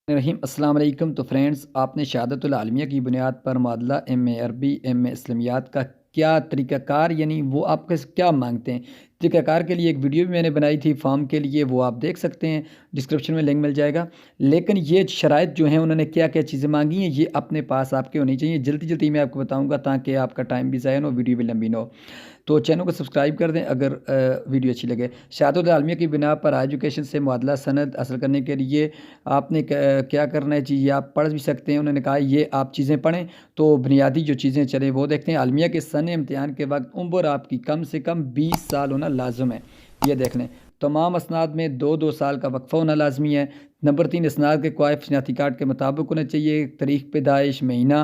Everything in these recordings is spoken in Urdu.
رحیم السلام علیکم۔ تو فرینڈز، آپ نے شہادت العالمیہ کی بنیاد پر معادلہ ایم اے عربی ایم اے اسلامیات کا کیا طریقہ کار، یعنی وہ آپ کا کیا مانگتے ہیں طریقہ کار کے لیے ایک ویڈیو بھی میں نے بنائی تھی فارم کے لیے، وہ آپ دیکھ سکتے ہیں، ڈسکرپشن میں لنک مل جائے گا۔ لیکن یہ شرائط جو ہیں انہوں نے کیا کیا چیزیں مانگی ہیں یہ اپنے پاس آپ کے ہونی چاہیے۔ جلدی جلدی میں آپ کو بتاؤں گا تاکہ آپ کا ٹائم بھی ضائع نہ ہو، ویڈیو بھی لمبی نہ ہو۔ تو چینل کو سبسکرائب کر دیں اگر ویڈیو اچھی لگے۔ شہادت العالمیہ کی بنا پر ایجوکیشن سے معادلہ سند حاصل کرنے کے لیے آپ نے کیا کرنا ہے جی، یہ آپ پڑھ بھی سکتے ہیں۔ انہوں نے کہا یہ آپ چیزیں پڑھیں تو بنیادی جو چیزیں چلیں وہ دیکھتے ہیں۔ عالمیہ کے سن امتحان کے وقت عمر آپ کی کم سے کم 20 سال ہونا لازم ہے، یہ دیکھ لیں۔ تمام اسناد میں 2 سال کا وقفہ ہونا لازمی ہے۔ نمبر 3، اسناد کے قواعد شناختی کارڈ کے مطابق ہونا چاہیے۔ تاریخ پیدائش، مہینہ،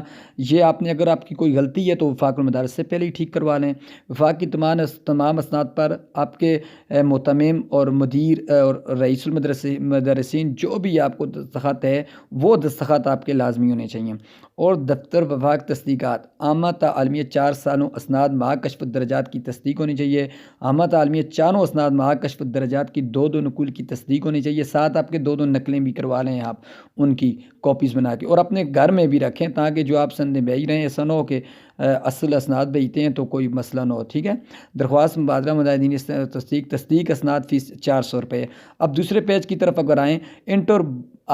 یہ آپ نے اگر آپ کی کوئی غلطی ہے تو وفاق المدارس سے پہلے ہی ٹھیک کروا لیں۔ وفاق کی تمام اسناد پر آپ کے متمم اور مدیر اور رئیس المدرسین جو بھی آپ کو دستخط ہے وہ دستخط آپ کے لازمی ہونے چاہیے۔ اور دفتر وفاق تصدیقات، عامہ تا عالمیہ 4 سالوں اسناد مع کشف الدرجات کی تصدیق ہونی چاہیے۔ عامہ تا عالمیہ چاروں اسناد مع کشف الدرجات کی 2 نقول کی تصدیق ہونی چاہیے۔ ساتھ آپ کے 2 نقلیں بھی کروا لیں آپ ان کی کاپیز بنا کے، اور اپنے گھر میں بھی رکھیں تاکہ جو آپ سندیں بھیج رہے ہیں ایسا نہ ہو کہ اصل اسناد بھیجتے ہیں تو کوئی مسئلہ نہ ہو، ٹھیک ہے۔ درخواست مبادلہ مجاہدین تصدیق اسناد فیس 400 روپے۔ اب دوسرے پیج کی طرف اگر آئیں، انٹر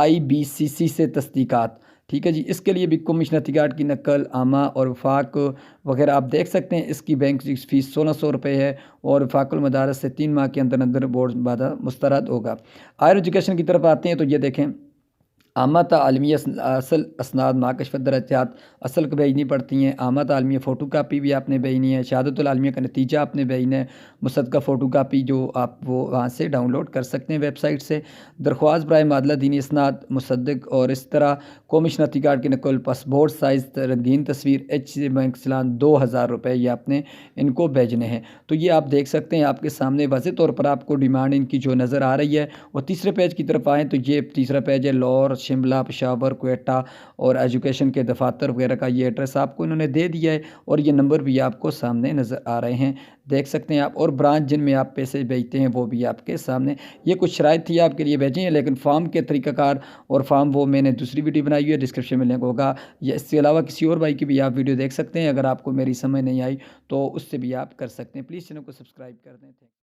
IBCC سے تصدیقات، ٹھیک ہے جی، اس کے لیے بھی کمیشنر کارڈ کی نقل، عامہ اور وفاق وغیرہ آپ دیکھ سکتے ہیں۔ اس کی بینک فیس 1600 روپے ہے، اور وفاق المدارس سے 3 ماہ کے اندر بورڈ بعد مسترد ہوگا۔ ہائر ایجوکیشن کی طرف آتے ہیں تو یہ دیکھیں، عامہ تا عالمیہ اصل اسناد مع کشف الدرجات اصل کو بھیجنی پڑتی ہیں۔ عامہ تا عالمیہ فوٹو کاپی بھی آپ نے بھیجنی ہے۔ شہادت العالمیہ کا نتیجہ آپ نے بھیجنا ہے، مصدقہ فوٹو کاپی جو آپ وہ وہاں سے ڈاؤن لوڈ کر سکتے ہیں ویب سائٹ سے۔ درخواست برائے معادلہ دینی اسناد، مصدق، اور اس طرح قومی شناختی کارڈ کی نقل، پاسپورٹ سائز رنگین تصویر، بینک چلان 2000 روپے یہ آپ نے ان کو بھیجنے ہیں۔ تو یہ آپ دیکھ سکتے ہیں آپ کے سامنے واضح طور پر آپ کو ڈیمانڈ ان کی جو نظر آ رہی ہے۔ اور تیسرے پیج کی طرف آئیں تو یہ تیسرا پیج ہے، لاہور، شملہ، پشاور، کوئٹہ اور ایجوکیشن کے دفاتر وغیرہ کا یہ ایڈریس آپ کو انہوں نے دے دیا ہے، اور یہ نمبر بھی آپ کو سامنے نظر آ رہے ہیں، دیکھ سکتے ہیں آپ۔ اور برانچ جن میں آپ پیسے بھیجتے ہیں وہ بھی آپ کے سامنے۔ یہ کچھ شرائط تھی آپ کے لیے بھیجیں، لیکن فارم کے طریقہ کار اور فارم وہ میں نے دوسری ویڈیو بنائی ہوئی ہے، ڈسکرپشن میں لنک ہوگا، یا اس کے علاوہ کسی اور بھائی کی بھی آپ ویڈیو دیکھ سکتے ہیں۔ اگر آپ کو میری سمجھ نہیں آئی تو اس سے بھی آپ کر سکتے ہیں۔ پلیز چینل کو سبسکرائب کر دیں۔